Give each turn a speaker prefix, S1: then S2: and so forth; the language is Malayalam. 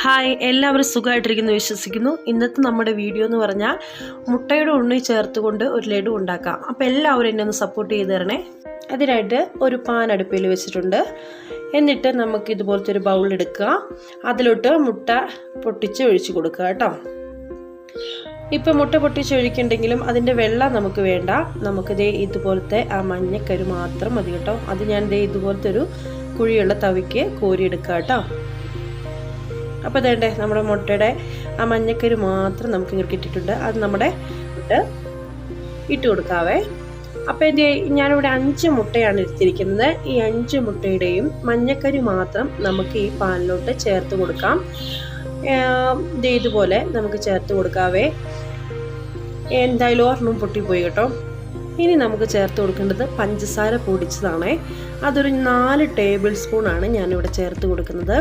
S1: ഹായ്, എല്ലാവരും സുഖമായിട്ടിരിക്കുന്നു വിശ്വസിക്കുന്നു. ഇന്നത്തെ നമ്മുടെ വീഡിയോ എന്ന് പറഞ്ഞാൽ മുട്ടയുടെ ഉണ്ണി ചേർത്തുകൊണ്ട് ഒരു ലഡു ഉണ്ടാക്കാം. അപ്പോൾ എല്ലാവരും എന്നെ ഒന്ന് സപ്പോർട്ട് ചെയ്ത് തരണേ. അതിനായിട്ട് ഒരു പാൻ അടുപ്പിൽ വെച്ചിട്ടുണ്ട്. എന്നിട്ട് നമുക്ക് ഇതുപോലത്തെ ഒരു ബൗൾ എടുക്കുക. അതിലോട്ട് മുട്ട പൊട്ടിച്ച് ഒഴിച്ച് കൊടുക്കുക കേട്ടോ. ഇപ്പം മുട്ട പൊട്ടിച്ച് ഒഴിക്കണ്ടെങ്കിലും അതിൻ്റെ വെള്ളം നമുക്ക് വേണ്ട. നമുക്കിതേ ഇതുപോലത്തെ ആ മഞ്ഞക്കരു മാത്രം മതി കേട്ടോ. അത് ഞാൻ ദേ ഇതുപോലത്തെ ഒരു കുഴിയുള്ള തവിക്ക് കോരിയെടുക്കുക കേട്ടോ. അപ്പോൾ അതേണ്ടേ നമ്മുടെ മുട്ടയുടെ ആ മഞ്ഞക്കരു മാത്രം നമുക്ക് ഇങ്ങോട്ട് ഇട്ടിട്ടുണ്ട്. അത് നമ്മുടെ ഇട്ട് കൊടുക്കാവേ. അപ്പോൾ ഞാനിവിടെ 5 മുട്ടയാണ് എടുത്തിരിക്കുന്നത്. ഈ 5 മുട്ടയുടെയും മഞ്ഞക്കരു മാത്രം നമുക്ക് ഈ പാനിലോട്ട് ചേർത്ത് കൊടുക്കാം. ഇതുപോലെ നമുക്ക് ചേർത്ത് കൊടുക്കാവേ. എന്തായാലും ഒരെണ്ണം പൊട്ടിപ്പോയി കേട്ടോ. ഇനി നമുക്ക് ചേർത്ത് കൊടുക്കേണ്ടത് പഞ്ചസാര പൊടിച്ചതാണേ. അതൊരു 4 ടേബിൾ സ്പൂണാണ് ഞാനിവിടെ ചേർത്ത് കൊടുക്കുന്നത്.